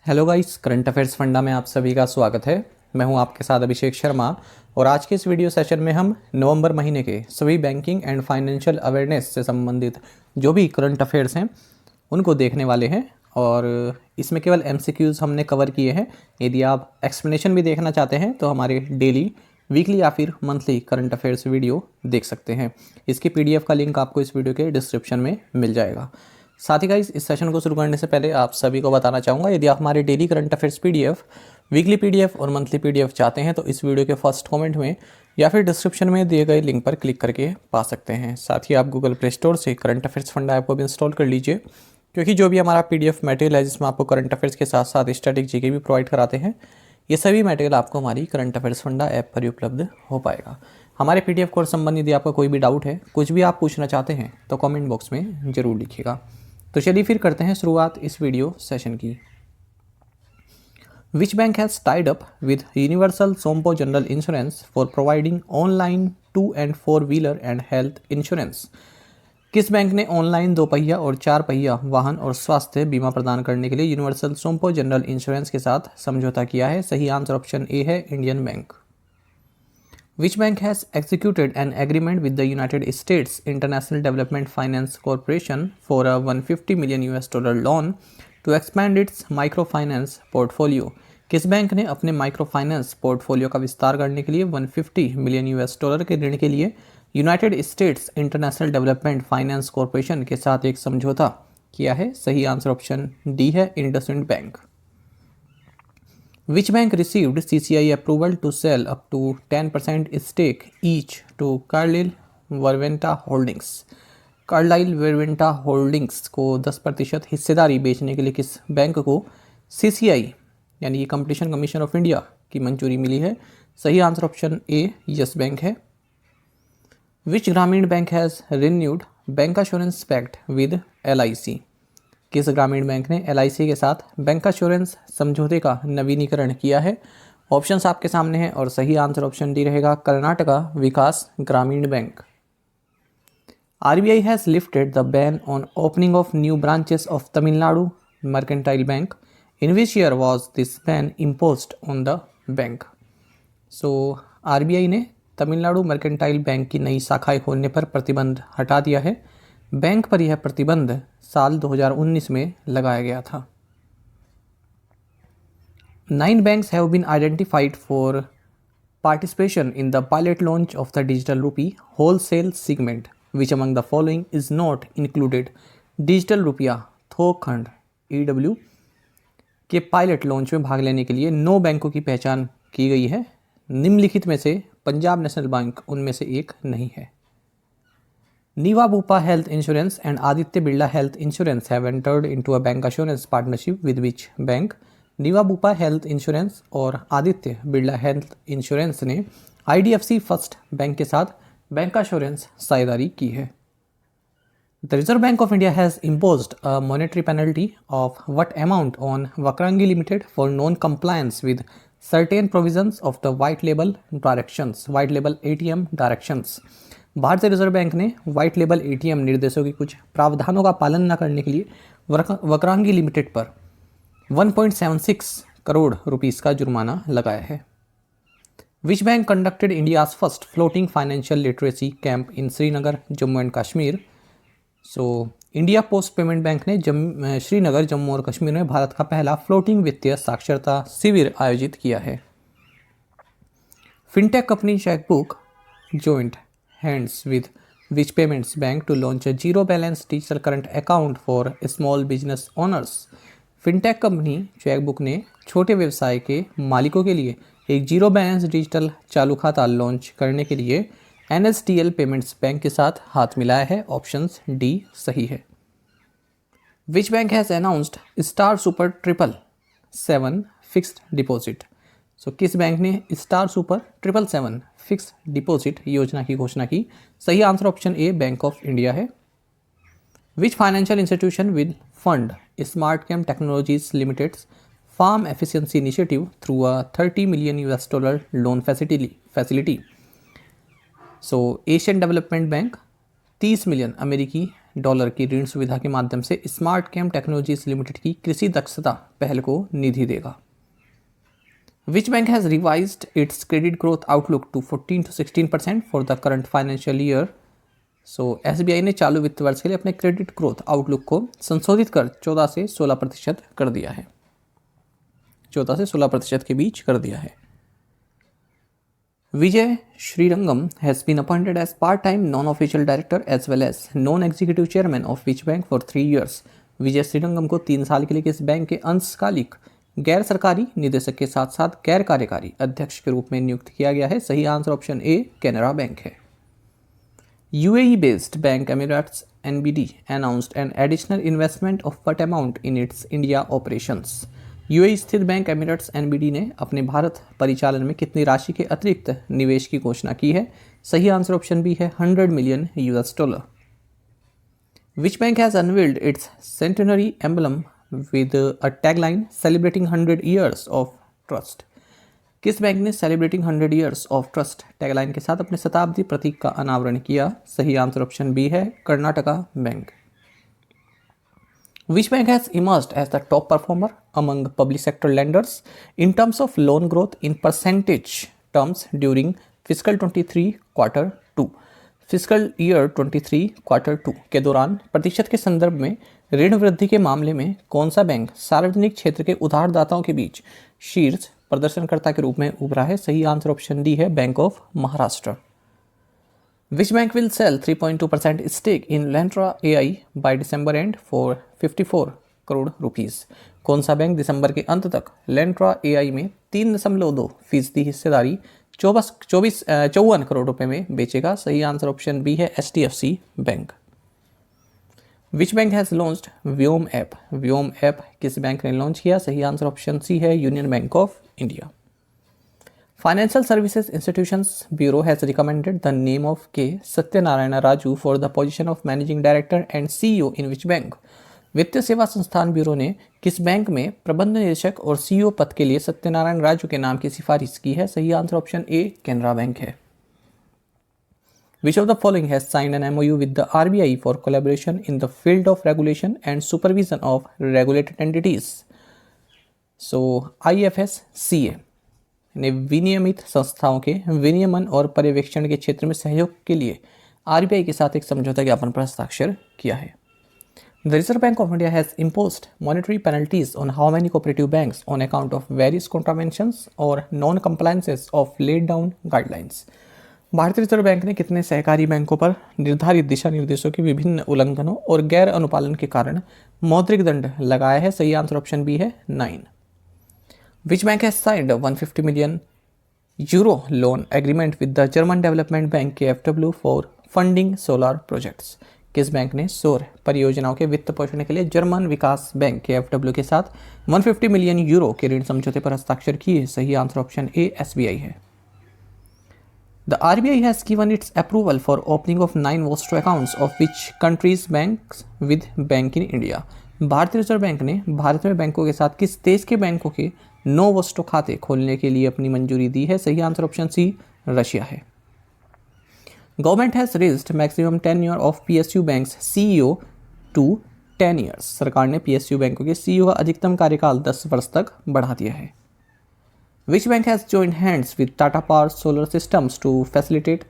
Hello guys, current affairs funda में आप सभी का स्वागत है। मैं हूं आपके साथ अभिषेक शर्मा और आज के इस वीडियो सेशन में हम नवंबर महीने के सभी बैंकिंग एंड फाइनेंशियल अवेयरनेस से संबंधित जो भी करंट अफेयर्स हैं उनको देखने वाले हैं और इसमें केवल एमसीक्यूज हमने कवर किए हैं। यदि आप एक्सप्लेनेशन भी देखना चाहते हैं तो हमारे डेली, वीकली या फिर मंथली करंट अफेयर्स वीडियो देख सकते हैं। इसकी पीडीएफ का लिंक आपको इस वीडियो के डिस्क्रिप्शन में मिल जाएगा। साथ ही गाइस, इस सेशन को शुरू करने से पहले आप सभी को बताना चाहूँगा, यदि आप हमारे daily current affairs PDF, weekly PDF और मंथली पीडीएफ चाहते हैं तो इस वीडियो के फर्स्ट कमेंट में या फिर डिस्क्रिप्शन में दिए गए लिंक पर क्लिक करके पा सकते हैं। साथ ही आप गूगल प्ले स्टोर से करंट अफेयर्स फंडा ऐप को भी इंस्टॉल कर लीजिए, क्योंकि जो भी हमारा पीडीएफ मटेरियल है जिसमें आपको करंट अफेयर्स के साथ साथ स्टैटिक जीके भी प्रोवाइड कराते हैं, ये सभी मटेरियल आपको हमारी करंट अफेयर्स फंडा ऐप पर ही उपलब्ध हो पाएगा। हमारे पीडीएफ कोर्स संबंधी यदि आपका कोई भी डाउट है, कुछ भी आप पूछना चाहते हैं तो कमेंट बॉक्स में ज़रूर लिखिएगा। तो चलिए फिर करते हैं शुरुआत इस वीडियो सेशन की। विच bank has tied up with universal Sompo general insurance for providing online 2 and 4 wheeler and health insurance? किस बैंक ने ऑनलाइन 2 पहिया और 4 पहिया वाहन और स्वास्थ्य बीमा प्रदान करने के लिए यूनिवर्सल सोम्पो जनरल इंश्योरेंस के साथ समझौता किया है? सही आंसर ऑप्शन ए है, Indian bank. Which bank has executed an agreement with the United States International Development Finance Corporation for a $150 million loan to expand its microfinance portfolio? किस bank ने अपने माइक्रोफाइनेंस पोर्टफोलियो का विस्तार करने के लिए $150 million के ऋण के लिए United states international development finance corporation के साथ एक समझौता किया है? सही आंसर ऑप्शन डी है, IndusInd bank. Which bank received CCI approval to sell up to 10% stake each to Carlyle Verventa Holdings? Carlyle Verventa holdings को 10% हिस्सेदारी बेचने के लिए किस बैंक को CCI यानी कि कंपटीशन कमीशन ऑफ इंडिया की मंजूरी मिली है? सही answer option A, Yes Bank है। विच ग्रामीण bank has renewed bancassurance pact with LIC? किस ग्रामीण बैंक ने LIC के साथ बैंक एश्योरेंस समझौते का नवीनीकरण किया है? ऑप्शंस आपके सामने हैं और सही आंसर ऑप्शन डी रहेगा, Karnataka Vikas Grameen bank. RBI has lifted the ban on opening of new branches of Tamil Nadu mercantile bank. In which year was this ban imposed on the bank? So RBI ने तमिलनाडु मर्केंटाइल बैंक की नई शाखाएं खोलने पर प्रतिबंध हटा दिया है। बैंक पर यह प्रतिबंध साल 2019 में लगाया गया था। 9 banks have been identified for participation in the pilot launch of the digital rupee wholesale segment. Which among the following is not included? Digital रुपया थोक खंड EW के पायलट लॉन्च में भाग लेने के लिए 9 बैंकों की पहचान की गई है। निम्नलिखित में से पंजाब नेशनल बैंक उनमें से एक नहीं है। Niva Bupa Health Insurance and Aditya Birla Health Insurance have entered into a bank assurance partnership with which bank? Niva Bupa Health Insurance और आदित्य बिरला हेल्थ इंश्योरेंस ने IDFC फर्स्ट बैंक के साथ बैंक एश्योरेंस साझेदारी की है। The Reserve Bank of India has imposed a monetary penalty of what amount on Vakrangi Limited for non-compliance with certain provisions of the white label ATM directions? भारतीय reserve bank ने white label ATM निर्देशों की कुछ प्रावधानों का पालन न करने के लिए वक्रांगी लिमिटेड पर 1.76 करोड़ रुपीस का जुर्माना लगाया है। Which bank conducted India's first floating financial literacy camp in Srinagar Jammu and Kashmir? So India post payment bank ने श्रीनगर जम्मू और कश्मीर में भारत का पहला फ्लोटिंग वित्तीय साक्षरता शिविर आयोजित किया है। Fintech company chequebook joint hands with which payments bank to launch a zero balance digital current account for small business owners? Fintech company chequebook ने छोटे व्यवसाय के मालिकों के लिए एक जीरो बैलेंस डिजिटल चालू खाता लॉन्च करने के लिए NSDL पेमेंट्स बैंक के साथ हाथ मिलाया है। ऑप्शंस डी सही है। Which bank has announced star super 777 fixed deposit? So किस बैंक ने स्टार सुपर 777 फिक्स्ड डिपॉजिट योजना की घोषणा की? सही answer option A, bank of India है। Which financial institution will fund smart cam technologies limited's farm efficiency initiative through a $30 million loan फैसिलिटी? So Asian development bank 30 million अमेरिकी dollar की ऋण सुविधा के माध्यम से स्मार्ट कैम टेक्नोलॉजीज लिमिटेड की कृषि दक्षता पहल को निधि देगा। Which bank has revised its credit growth outlook to 14 to 16% for the current financial year. So SBI ने चालू वित्त वर्ष के लिए अपने क्रेडिट ग्रोथ आउटलुक को संशोधित कर 14 से 16% कर दिया है, 14 से 16% के बीच कर दिया है। Vijay Srirangam has been appointed as part-time non-official director as well as non-executive chairman of which bank for 3 years। विजय श्रीरंगम को 3 साल के लिए किस बैंक के अंशकालिक गैर सरकारी निदेशक के साथ साथ गैर कार्यकारी अध्यक्ष के रूप में नियुक्त किया गया है? सही आंसर ऑप्शन ए कैनरा बैंक है। UAE based bank Emirates NBD announced an additional investment of what amount in its India operations। UAE स्थित बैंक एमिरेट्स NBD ने अपने भारत परिचालन में कितनी राशि के अतिरिक्त निवेश की घोषणा की है? सही आंसर ऑप्शन बी है $100 million। Which bank has unveiled it's centenary emblem with a tagline celebrating 100 years of trust. किस बैंक ने celebrating 100 years of trust tagline के साथ अपने शताब्दी प्रतीक का अनावरण किया? सही आंसर ऑप्शन बी है Karnataka bank. Which bank has emerged as the top performer among public sector lenders in terms of loan growth in percentage terms during fiscal 23 quarter 2? Physical year 23 quarter 2 के दौरान प्रतिशत के संदर्भ में ऋण वृद्धि के मामले में कौन सा बैंक सार्वजनिक क्षेत्र के उधारदाताओं के बीच शीर्ष प्रदर्शनकर्ता के रूप में उभरा है? सही आंसर ऑप्शन डी है bank of Maharashtra. Which bank will sell 3.2% stake in Lentra AI by December end for 54 crore rupees? कौन सा बैंक दिसंबर के अंत तक Lentra AI में 3.2% हिस्सेदारी 54 करोड़ रुपए में बेचेगा? सही आंसर ऑप्शन बी है HDFC bank. Which bank has launched Vyom app? Vyom app किस बैंक ने लॉन्च किया? सही आंसर ऑप्शन सी है union bank of India. Financial Services Institutions Bureau has recommended the name of K. Satyanarayana Raju for the position of Managing Director and CEO in which bank? वित्तीय सेवा संस्थान bureau ने किस bank में प्रबंध निदेशक और CEO पद के लिए सत्यनारायण राजू के नाम की सिफारिश की है? सही आंसर ऑप्शन ए कैनरा बैंक है। Which of the following has signed an MOU with the RBI for collaboration in the field of regulation and supervision of regulated entities? So IFSCA ने विनियमित संस्थाओं के विनियमन और पर्यवेक्षण के क्षेत्र में सहयोग के लिए RBI के साथ एक समझौता ज्ञापन पर हस्ताक्षर किया है। The Reserve Bank of India has imposed monetary penalties on how many cooperative banks on account of various contraventions or non-compliances of laid down guidelines? भारतीय रिजर्व बैंक ने कितने सहकारी बैंकों पर निर्धारित दिशा निर्देशों के विभिन्न उल्लंघनों और गैर अनुपालन के कारण मौद्रिक दंड लगाया है? सही आंसर ऑप्शन बी है 9। Which bank has signed a 150 million euro loan agreement with the German development bank KfW for funding solar projects? किस बैंक ने सौर परियोजनाओं के वित्त पोषण के लिए जर्मन विकास बैंक KfW के साथ 150 मिलियन यूरो के ऋण समझौते पर हस्ताक्षर किए? सही आंसर ऑप्शन ए SBI है। The RBI has given its approval for opening of 9 Vostro accounts of which countries banks with bank in India? भारतीय रिजर्व बैंक ने भारत में बैंकों के साथ किस देश के बैंकों के 9 वोस्टो खाते खोलने के लिए अपनी मंजूरी दी है? सही आंसर ऑप्शन सी रशिया है। Government has raised maximum tenure of PSU banks CEO to 10 years। सरकार ने PSU बैंकों के CEO का अधिकतम कार्यकाल 10 वर्ष तक बढ़ा दिया है। Which bank has joined hands with Tata Power Solar Systems to facilitate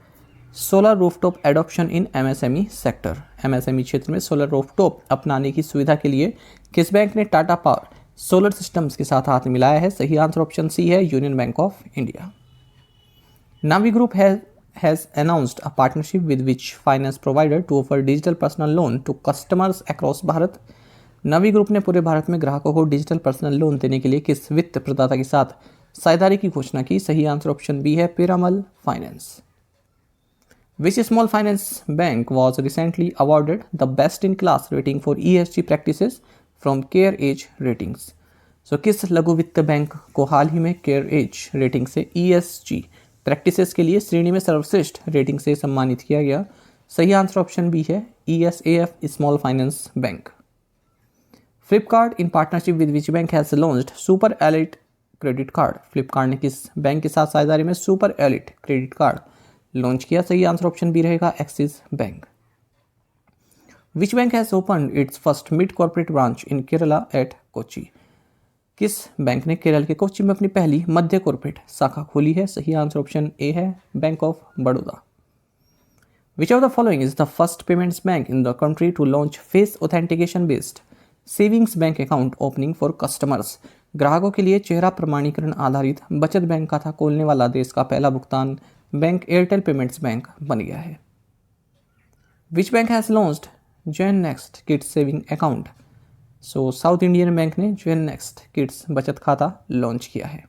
solar rooftop adoption in MSME sector? MSME क्षेत्र में सोलर रूफटॉप अपनाने की सुविधा के लिए किस बैंक ने टाटा पावर सोलर सिस्टम्स के साथ हाथ मिलाया है? सही आंसर ऑप्शन सी है union bank of India. Navi group has announced a partnership with which finance provider to offer digital personal loan to customers across Bharat? Navi group ने पूरे भारत में ग्राहकों को डिजिटल पर्सनल लोन देने के लिए किस वित्त प्रदाता के साथ साझेदारी की घोषणा की? सही आंसर ऑप्शन बी है Piramal finance. Which small finance bank was recently awarded the best in class rating for ESG practices from CareEdge Ratings? So किस लघु वित्त बैंक को हाल ही में CareEdge रेटिंग से ESG प्रैक्टिसेस के लिए श्रेणी में सर्वश्रेष्ठ रेटिंग से सम्मानित किया गया? सही आंसर ऑप्शन बी है ESAF small finance bank. Flipkart in partnership with which bank has launched super elite credit card? Flipkart ने किस बैंक के साथ साझेदारी में super elite credit card launch किया? सही आंसर ऑप्शन बी रहेगा Axis bank. Which bank has open its first mid corporate branch in Kerala at Kochi? किस बैंक ने केरल के कोच्चि में अपनी पहली मध्य कॉर्पोरेट शाखा खोली है? सही आंसर ऑप्शन ए है, bank of Baroda. Which of the following is the first payments bank in the country to launch face authentication based savings bank account opening for customers? ग्राहकों के लिए चेहरा प्रमाणीकरण आधारित बचत बैंक खाता खोलने वाला देश का पहला भुगतान बैंक एयरटेल पेमेंट्स बैंक बन गया है। Which bank has launched join next kids saving account? So south Indian bank ने जॉइन नेक्स्ट किड्स बचत खाता लॉन्च किया है।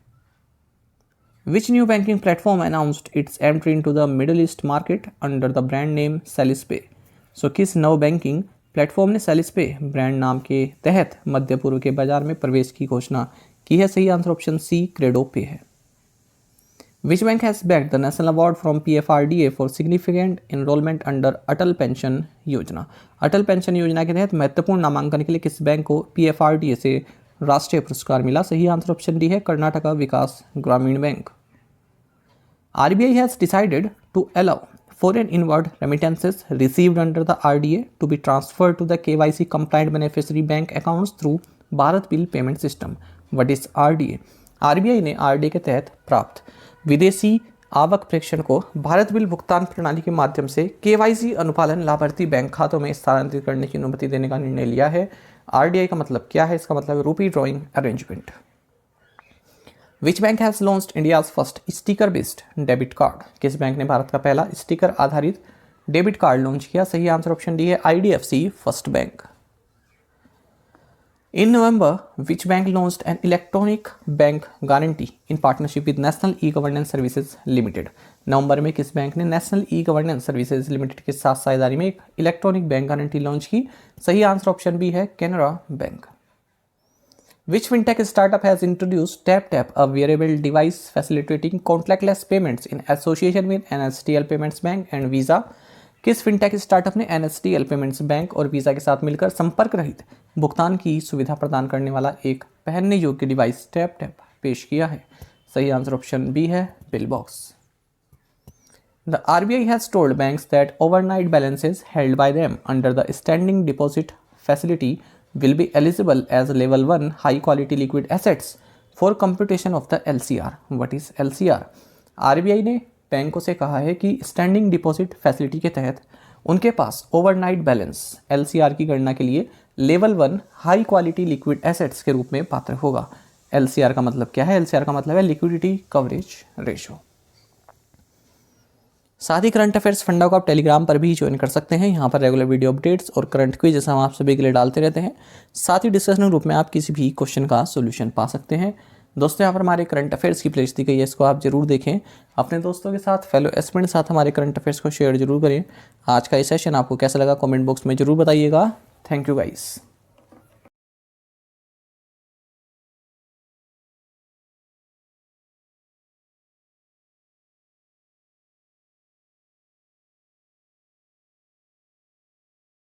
Which new banking platform announced its entry into the middle east market under the brand name सेलिसपे? So किस नव banking platform ने सेलिसपे brand नाम के तहत मध्य पूर्व के बाजार में प्रवेश की घोषणा की है? सही आंसर ऑप्शन सी क्रेडो पे है। Which bank has backed the national award from PFRDA for significant enrolment under Atal pension योजना? अटल पेंशन योजना के तहत महत्वपूर्ण नामांकन के लिए किस बैंक को PFRDA से राष्ट्रीय पुरस्कार मिला? सही आंसर ऑप्शन डी है, Karnataka Vikas Grameen bank. RBI has decided to allow foreign inward remittances received under the RDA to be transferred to the KYC compliant beneficiary bank accounts through Bharat Bill Payment System. What is RDA? RBI ने RDA के तहत प्राप्त विदेशी आवक प्रेषण को Bharat bill भुगतान प्रणाली के माध्यम से KYC अनुपालन लाभार्थी बैंक खातों में स्थानांतरित करने की अनुमति देने का निर्णय लिया है। RDI का मतलब क्या है? इसका मतलब रूपी drawing arrangement. Which bank has launched India's first sticker based debit card? किस बैंक ने भारत का पहला स्टिकर आधारित डेबिट कार्ड लॉन्च किया? सही आंसर ऑप्शन डी है, IDFC first bank. In November which bank launched an electronic bank guarantee in partnership with national e governance services limited? नवंबर में किस बैंक ने national e governance services limited के साथ साझेदारी में एक इलेक्ट्रॉनिक बैंक गारंटी लॉन्च की? सही आंसर ऑप्शन बी है, Canara bank. Which fintech startup has introduced TapTap, a wearable device facilitating contactless payments in association with NSDL Payments Bank and Visa? किस fintech startup ने NSDL Payments Bank और visa के साथ मिलकर संपर्क रहित भुगतान की सुविधा प्रदान करने वाला एक पहनने योग्य डिवाइस TapTap पेश किया है? सही आंसर ऑप्शन बी है, बिलबॉक्स। The RBI has told banks that overnight balances held by them under the standing deposit facility will be eligible as level 1 high quality liquid assets for computation of the LCR. What is LCR? RBI ने बैंकों से कहा है कि standing deposit facility के तहत उनके पास overnight balance LCR की गणना के लिए level 1 high quality liquid assets के रूप में पात्र होगा। LCR का मतलब क्या है? LCR का मतलब है लिक्विडिटी कवरेज रेशो। साथ ही करंट अफेयर्स फंडा को आप टेलीग्राम पर भी ज्वाइन कर सकते हैं। यहाँ पर रेगुलर वीडियो अपडेट्स और करंट क्विज जैसा हम आप सभी के लिए डालते रहते हैं। साथ ही डिस्कशन ग्रुप में आप किसी भी क्वेश्चन का सोल्यूशन पा सकते हैं। दोस्तों, यहाँ पर हमारे करंट अफेयर्स की प्लेलिस्ट दी गई है, इसको आप जरूर देखें। अपने दोस्तों के साथ, फेलो एस्पिरेंट के साथ हमारे करंट अफेयर्स को शेयर जरूर करें। आज का ये सेशन आपको कैसा लगा कमेंट बॉक्स में जरूर बताइएगा। Thank you guys.